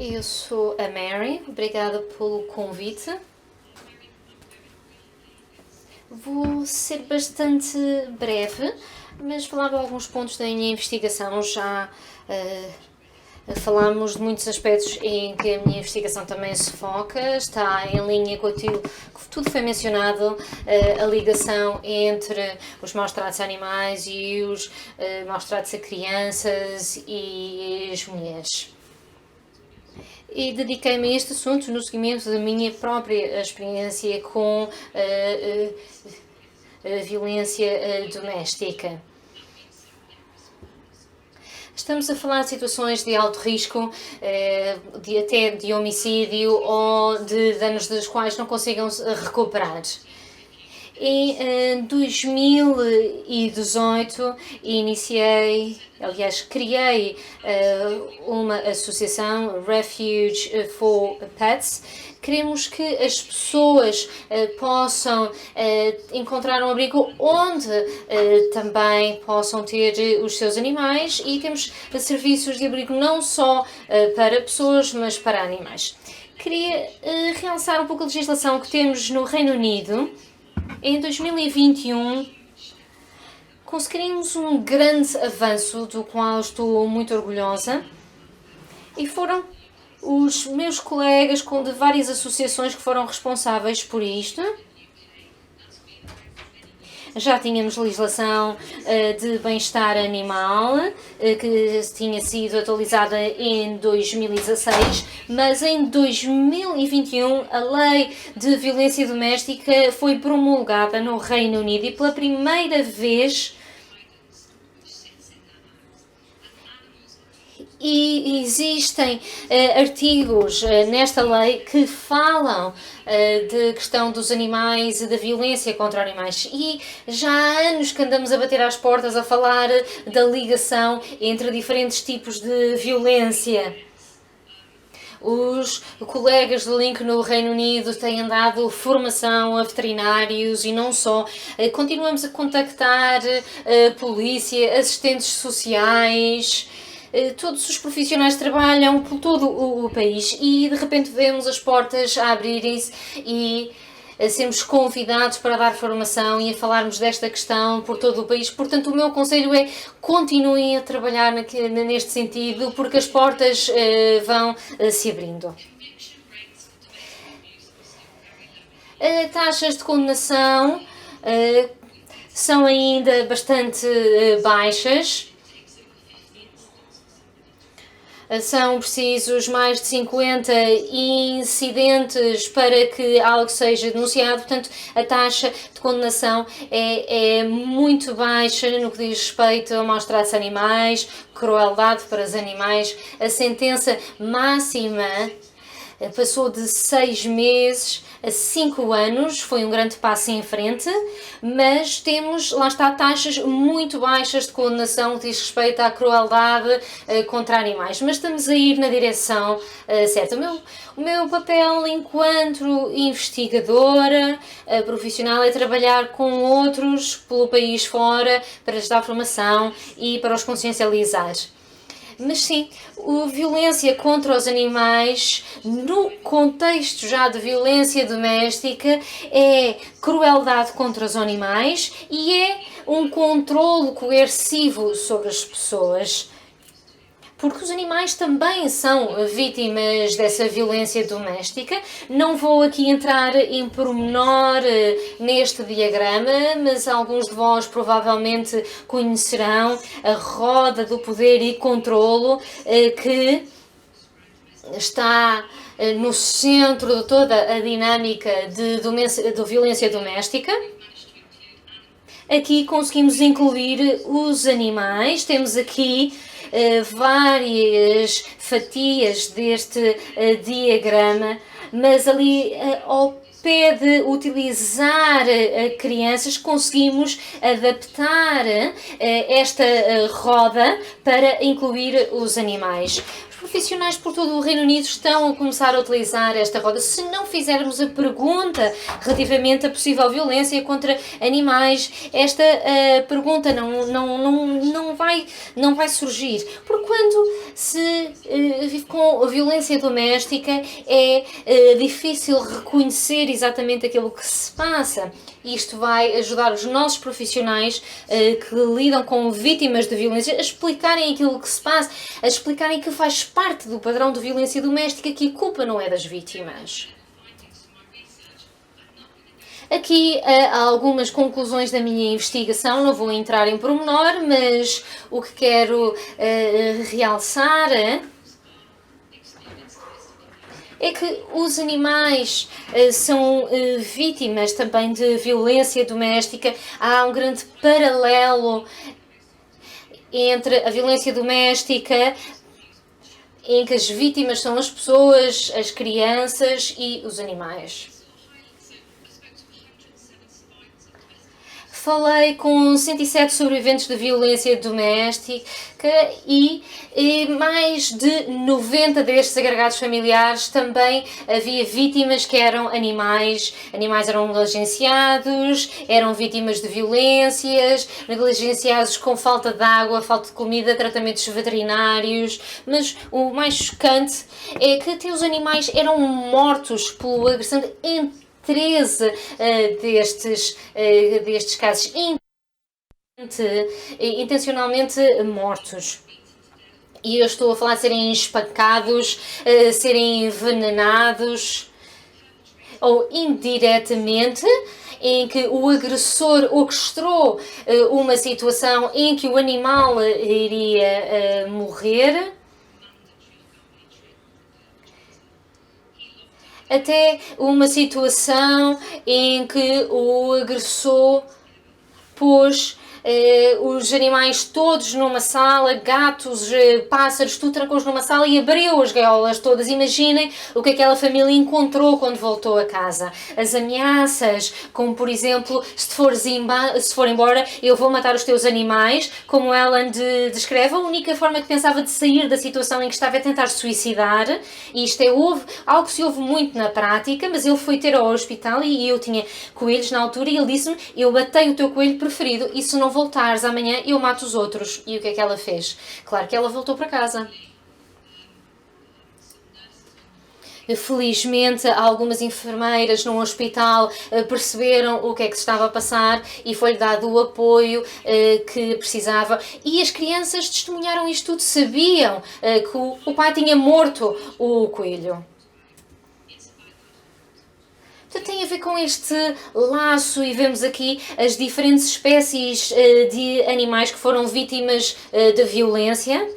Eu sou a Mary, obrigada pelo convite. Vou ser bastante breve, mas falar de alguns pontos da minha investigação. Já falámos de muitos aspectos em que a minha investigação também se foca, está em linha com aquilo que tudo foi mencionado, a ligação entre os maus-tratos a animais e os maus-tratos a crianças e as mulheres. E dediquei-me a este assunto no seguimento da minha própria experiência com a violência doméstica. Estamos a falar de situações de alto risco, até de homicídio ou de danos dos quais não consigam recuperar. Em 2018 criei uma associação, Refuge for Pets. Queremos que as pessoas possam encontrar um abrigo onde também possam ter os seus animais, e temos serviços de abrigo não só para pessoas, mas para animais. Queria realçar um pouco a legislação que temos no Reino Unido. Em 2021, conseguimos um grande avanço, do qual estou muito orgulhosa, e foram os meus colegas de várias associações que foram responsáveis por isto. Já tínhamos legislação de bem-estar animal, que tinha sido atualizada em 2016, mas em 2021 a lei de violência doméstica foi promulgada no Reino Unido, e pela primeira vez existem artigos nesta lei que falam da questão dos animais e da violência contra animais, e já há anos que andamos a bater às portas a falar da ligação entre diferentes tipos de violência. Os colegas do Link no Reino Unido têm dado formação a veterinários e não só. Continuamos a contactar a polícia, assistentes sociais. Todos os profissionais trabalham por todo o país, e de repente vemos as portas a abrirem-se e sermos convidados para dar formação e a falarmos desta questão por todo o país. Portanto, o meu conselho é: continuem a trabalhar neste sentido, porque as portas vão se abrindo. Taxas de condenação são ainda bastante baixas. São precisos mais de 50 incidentes para que algo seja denunciado. Portanto, a taxa de condenação é muito baixa no que diz respeito a maus-tratos a animais, crueldade para os animais. A sentença máxima passou de 6 meses a 5 anos, foi um grande passo em frente, mas temos, lá está, taxas muito baixas de condenação que diz respeito à crueldade contra animais, mas estamos a ir na direção certa. O meu papel enquanto investigadora profissional é trabalhar com outros pelo país fora para lhes dar formação e para os consciencializar. Mas sim, a violência contra os animais, no contexto já de violência doméstica, é crueldade contra os animais e é um controlo coercivo sobre as pessoas. Porque os animais também são vítimas dessa violência doméstica. Não vou aqui entrar em pormenor neste diagrama, mas alguns de vós provavelmente conhecerão a roda do poder e controlo que está no centro de toda a dinâmica de violência doméstica. Aqui conseguimos incluir os animais. Temos aqui várias fatias deste diagrama, mas ali ao pé de utilizar crianças, conseguimos adaptar esta roda para incluir os animais. Os profissionais por todo o Reino Unido estão a começar a utilizar esta roda. Se não fizermos a pergunta relativamente à possível violência contra animais, esta pergunta não vai surgir. Porque quando se vive com a violência doméstica, é difícil reconhecer exatamente aquilo que se passa. Isto vai ajudar os nossos profissionais que lidam com vítimas de violência a explicarem aquilo que se passa, a explicarem que faz parte do padrão de violência doméstica, que a culpa não é das vítimas. Aqui há algumas conclusões da minha investigação, não vou entrar em pormenor, mas o que quero realçar é que os animais são vítimas também de violência doméstica. Há um grande paralelo entre a violência doméstica, em que as vítimas são as pessoas, as crianças e os animais. Falei com 107 sobreviventes de violência doméstica e mais de 90 destes agregados familiares também havia vítimas que eram animais. Animais eram negligenciados, eram vítimas de violências, negligenciados com falta de água, falta de comida, tratamentos veterinários. Mas o mais chocante é que até os animais eram mortos pela agressão de 13 destes casos intencionalmente mortos. E eu estou a falar de serem espancados, serem envenenados ou indiretamente, em que o agressor orquestrou uma situação em que o animal iria morrer. Até uma situação em que o agressor pôs os animais todos numa sala, gatos, pássaros, tudo trancou-os numa sala e abriu as gaiolas todas. Imaginem o que aquela família encontrou quando voltou a casa. As ameaças, como por exemplo, se for embora, eu vou matar os teus animais, como Ellen descreve. A única forma que pensava de sair da situação em que estava é tentar suicidar, e isto algo que se ouve muito na prática, mas ele foi ter ao hospital e eu tinha coelhos na altura e ele disse-me: eu matei o teu coelho preferido e se não voltares amanhã eu mato os outros. E o que é que ela fez? Claro que ela voltou para casa. Felizmente, algumas enfermeiras no hospital perceberam o que é que se estava a passar e foi-lhe dado o apoio que precisava. E as crianças testemunharam isto tudo, sabiam que o pai tinha morto o coelho. Tem a ver com este laço e vemos aqui as diferentes espécies de animais que foram vítimas de violência.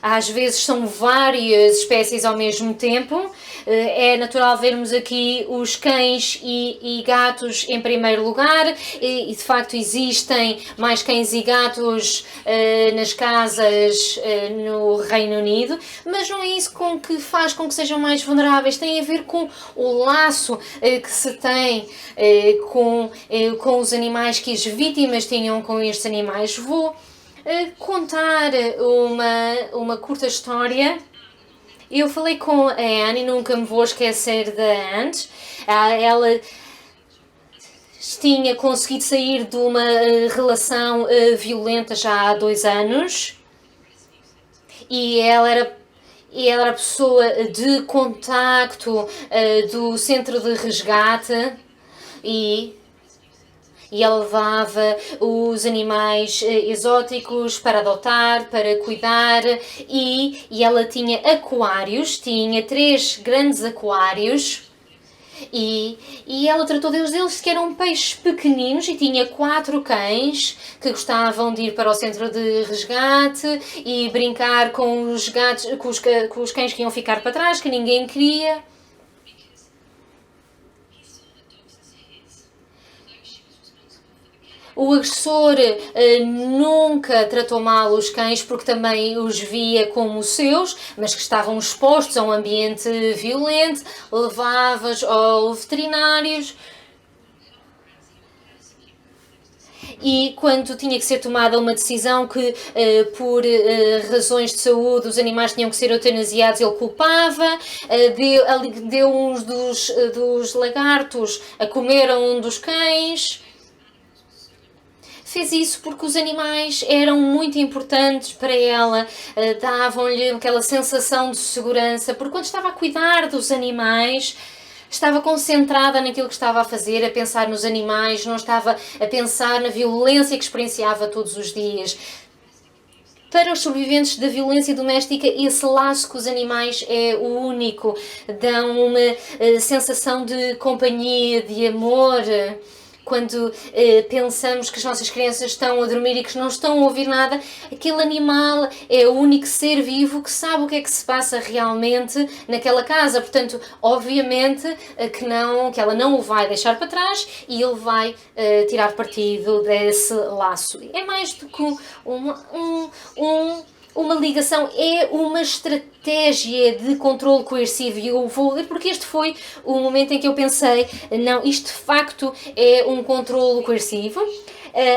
Às vezes são várias espécies ao mesmo tempo. É natural vermos aqui os cães e gatos em primeiro lugar e de facto existem mais cães e gatos nas casas no Reino Unido, mas não é isso que faz com que sejam mais vulneráveis. Tem a ver com o laço que se tem com os animais, que as vítimas tinham com estes animais. Vou contar uma curta história. Eu falei com a Anne e nunca me vou esquecer da Anne. Ela tinha conseguido sair de uma relação violenta já há 2 anos e ela era a pessoa de contacto do centro de resgate e ela levava os animais exóticos para adotar, para cuidar e ela tinha aquários, tinha 3 grandes aquários e ela tratou deles que eram peixes pequeninos e tinha 4 cães que gostavam de ir para o centro de resgate e brincar com os gatos, com os cães que iam ficar para trás, que ninguém queria. O agressor nunca tratou mal os cães porque também os via como seus, mas que estavam expostos a um ambiente violento, levava-os ao veterinários. e quando tinha que ser tomada uma decisão que por razões de saúde os animais tinham que ser eutanasiados, ele culpava, deu uns dos lagartos a comer a um dos cães. Fez isso porque os animais eram muito importantes para ela, davam-lhe aquela sensação de segurança, porque quando estava a cuidar dos animais, estava concentrada naquilo que estava a fazer, a pensar nos animais, não estava a pensar na violência que experienciava todos os dias. Para os sobreviventes da violência doméstica, esse laço com os animais é o único. Dão uma sensação de companhia, de amor. Quando pensamos que as nossas crianças estão a dormir e que não estão a ouvir nada, aquele animal é o único ser vivo que sabe o que é que se passa realmente naquela casa. Portanto, obviamente que ela não o vai deixar para trás e ele vai tirar partido desse laço. É mais do que uma ligação, é uma estratégia de controle coercivo, e eu vou ler porque este foi o momento em que eu pensei, não, isto de facto é um controle coercivo.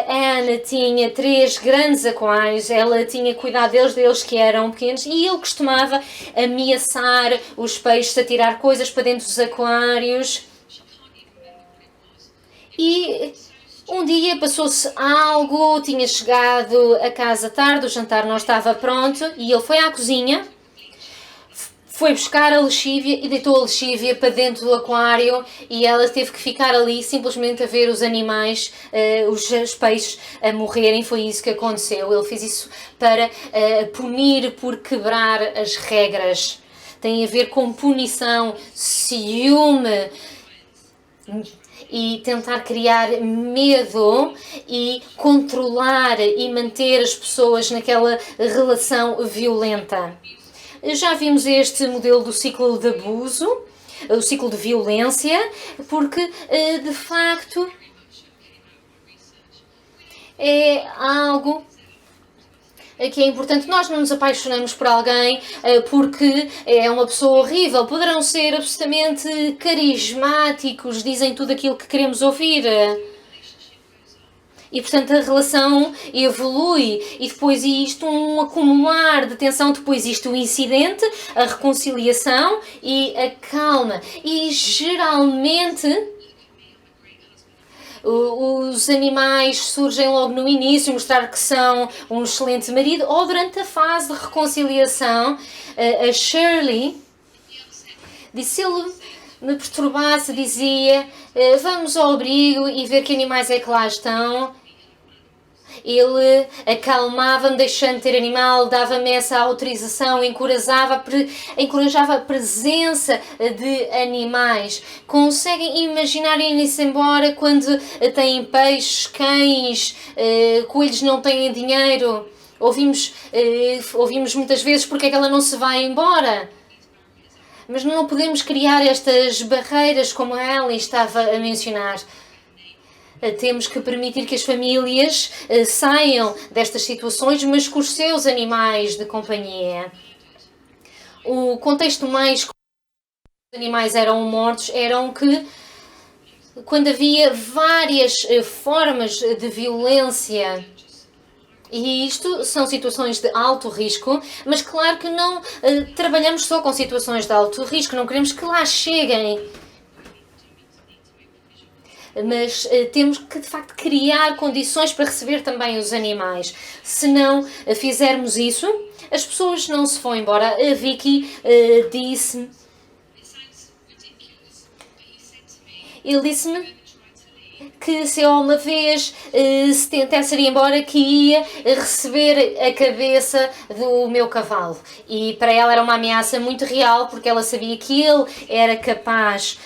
A Ana tinha 3 grandes aquários, ela tinha cuidado deles que eram pequenos, e ele costumava ameaçar os peixes a tirar coisas para dentro dos aquários. E um dia passou-se algo, tinha chegado a casa tarde, o jantar não estava pronto e ele foi à cozinha, foi buscar a lexívia e deitou a lexívia para dentro do aquário e ela teve que ficar ali simplesmente a ver os animais, os peixes a morrerem. Foi isso que aconteceu. Ele fez isso para punir por quebrar as regras. Tem a ver com punição, ciúme e tentar criar medo e controlar e manter as pessoas naquela relação violenta. Já vimos este modelo do ciclo de abuso, o ciclo de violência, porque de facto é algo que é importante. Nós não nos apaixonamos por alguém porque é uma pessoa horrível. Poderão ser absolutamente carismáticos, dizem tudo aquilo que queremos ouvir. E, portanto, a relação evolui e depois isto um acumular de tensão, depois isto o incidente, a reconciliação e a calma. E, geralmente, os animais surgem logo no início, mostrar que são um excelente marido, ou durante a fase de reconciliação. A Shirley disse, se ele me perturbasse, dizia, vamos ao abrigo e ver que animais é que lá estão. Ele acalmava-me, deixando ter animal, dava-me essa autorização, encorajava a presença de animais. Conseguem imaginar irem-se embora quando têm peixes, cães, coelhos não têm dinheiro? Ouvimos muitas vezes porque é que ela não se vai embora. Mas não podemos criar estas barreiras como a Ellie estava a mencionar. Temos que permitir que as famílias saiam destas situações, mas com os seus animais de companhia. O contexto mais que os animais eram mortos eram que quando havia várias formas de violência. E isto são situações de alto risco, mas claro que não trabalhamos só com situações de alto risco, não queremos que lá cheguem. Mas temos que, de facto, criar condições para receber também os animais. Se não fizermos isso, as pessoas não se vão embora. A Vicky disse-me... Ele disse-me que se eu uma vez se tentasse ir embora, que ia receber a cabeça do meu cavalo. E para ela era uma ameaça muito real, porque ela sabia que ele era capaz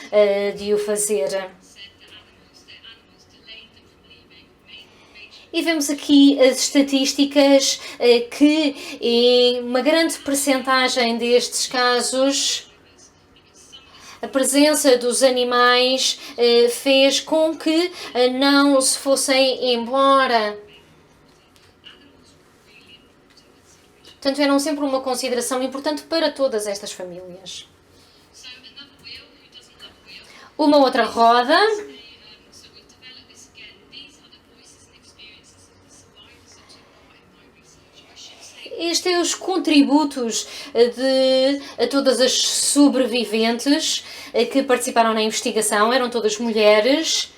de o fazer. E vemos aqui as estatísticas que em uma grande percentagem destes casos a presença dos animais fez com que não se fossem embora. Portanto, eram sempre uma consideração importante para todas estas famílias. Uma outra roda. Este é os contributos de todas as sobreviventes que participaram na investigação, eram todas mulheres.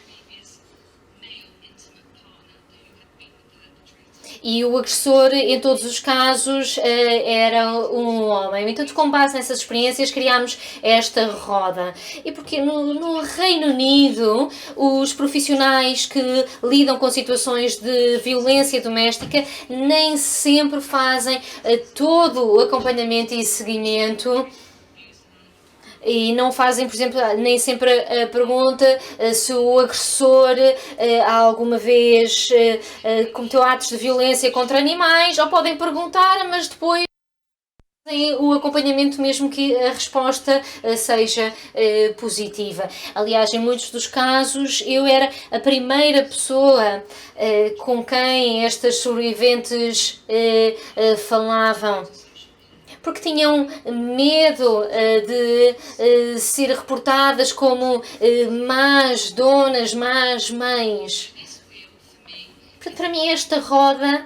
E o agressor, em todos os casos, era um homem. Então, com base nessas experiências, criámos esta roda. E porque no Reino Unido, os profissionais que lidam com situações de violência doméstica nem sempre fazem todo o acompanhamento e seguimento. E não fazem, por exemplo, nem sempre a pergunta se o agressor alguma vez cometeu atos de violência contra animais, ou podem perguntar, mas depois fazem o acompanhamento mesmo que a resposta seja positiva. Aliás, em muitos dos casos, eu era a primeira pessoa com quem estas sobreviventes falavam, porque tinham medo de ser reportadas como más donas, más mães. Portanto, para mim, esta roda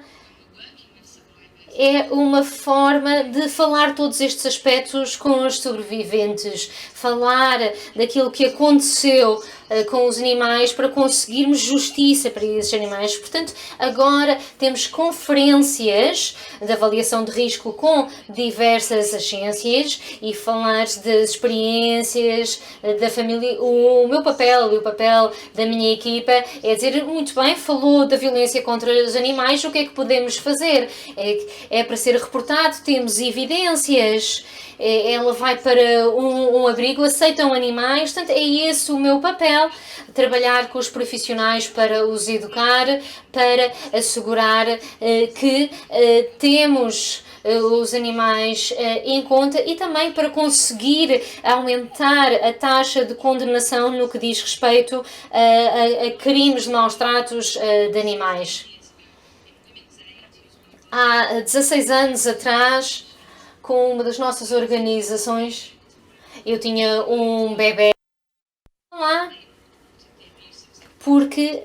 é uma forma de falar todos estes aspectos com os sobreviventes, falar daquilo que aconteceu com os animais para conseguirmos justiça para esses animais. Portanto, agora temos conferências de avaliação de risco com diversas agências e falar das experiências da família. O meu papel e o papel da minha equipa é dizer, muito bem, falou da violência contra os animais, o que é que podemos fazer? É para ser reportado, temos evidências. Ela vai para um abrigo, aceitam animais, portanto é esse o meu papel, trabalhar com os profissionais para os educar, para assegurar que temos os animais em conta e também para conseguir aumentar a taxa de condenação no que diz respeito a crimes de maus tratos de animais. Há 16 anos atrás, com uma das nossas organizações, eu tinha um bebê lá, porque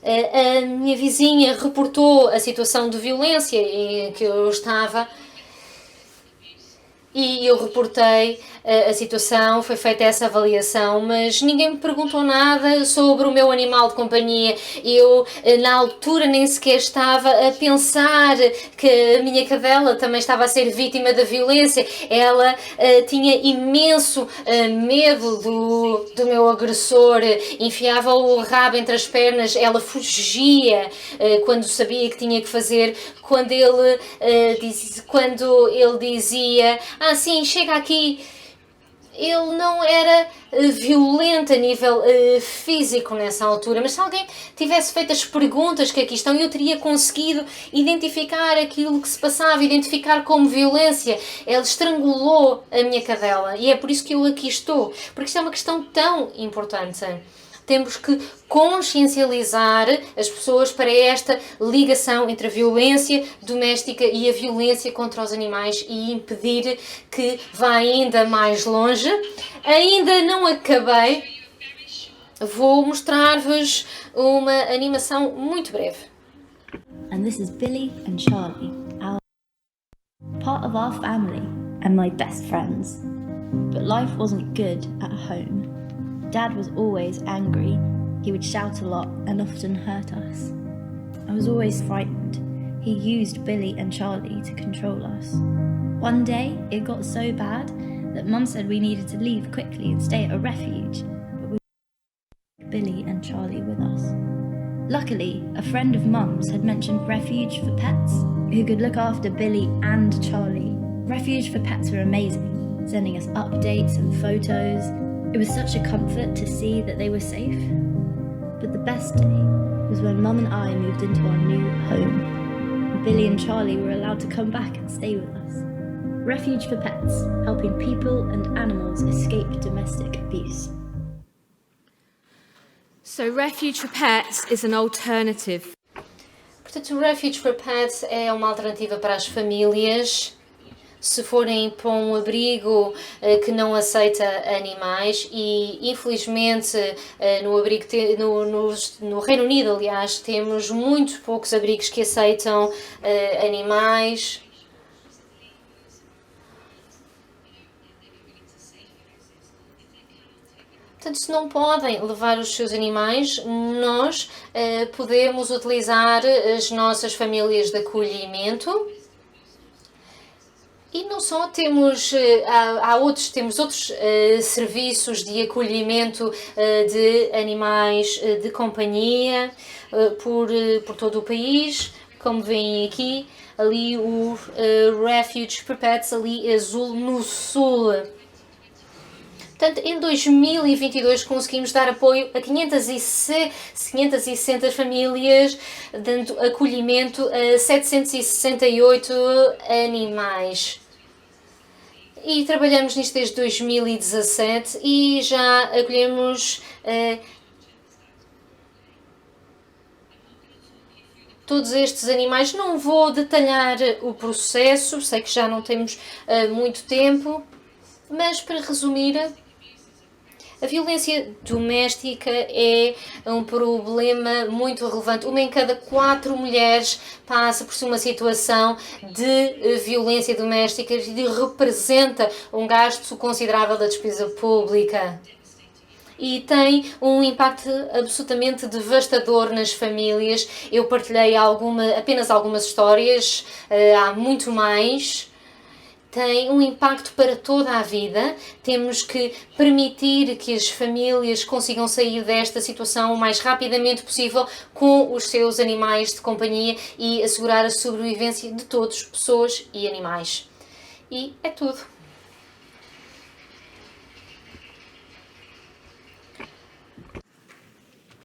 a minha vizinha reportou a situação de violência em que eu estava e eu reportei a situação, foi feita essa avaliação, mas ninguém me perguntou nada sobre o meu animal de companhia. Eu, na altura, nem sequer estava a pensar que a minha cadela também estava a ser vítima da violência. Ela tinha imenso medo do meu agressor, enfiava o rabo entre as pernas, ela fugia quando sabia que tinha que fazer. Quando ele dizia, sim, chega aqui, ele não era violento a nível físico nessa altura, mas se alguém tivesse feito as perguntas que aqui estão, eu teria conseguido identificar aquilo que se passava, identificar como violência. Ele estrangulou a minha cadela e é por isso que eu aqui estou, porque isto é uma questão tão importante. Temos que consciencializar as pessoas para esta ligação entre a violência doméstica e a violência contra os animais e impedir que vá ainda mais longe. Ainda não acabei. Vou mostrar-vos uma animação muito breve. And this is Billy and Charlie, part of our family and my best friends. But life wasn't good at home. Dad was always angry, he would shout a lot and often hurt us. I was always frightened. He used Billy and Charlie to control us. One day, it got so bad that Mum said we needed to leave quickly and stay at a refuge, but we took Billy and Charlie with us. Luckily, a friend of Mum's had mentioned Refuge for Pets, who could look after Billy and Charlie. Refuge for Pets were amazing, sending us updates and photos. It was such a comfort to see that they were safe. But the best day was when Mum and I moved into our new home. Billy and Charlie were allowed to come back and stay with us. Refuge for Pets, helping people and animals escape domestic abuse. So Refuge for Pets is an alternative. Portanto, o Refuge for Pets é uma alternativa para as famílias se forem para um abrigo que não aceita animais e infelizmente no Reino Unido, aliás, temos muito poucos abrigos que aceitam animais. Portanto, se não podem levar os seus animais, nós podemos utilizar as nossas famílias de acolhimento. E não só temos, temos outros serviços de acolhimento de animais de companhia por todo o país, como veem aqui, ali o Refuge for Pets, ali azul no sul. Portanto, em 2022 conseguimos dar apoio a 560 famílias, dando acolhimento a 768 animais. E trabalhamos nisto desde 2017 e já acolhemos todos estes animais. Não vou detalhar o processo, sei que já não temos muito tempo, mas para resumir, a violência doméstica é um problema muito relevante. Uma em cada 4 mulheres passa por uma situação de violência doméstica e representa um gasto considerável da despesa pública. E tem um impacto absolutamente devastador nas famílias. Eu partilhei apenas algumas histórias, há muito mais. Tem um impacto para toda a vida. Temos que permitir que as famílias consigam sair desta situação o mais rapidamente possível com os seus animais de companhia e assegurar a sobrevivência de todos, pessoas e animais. E é tudo.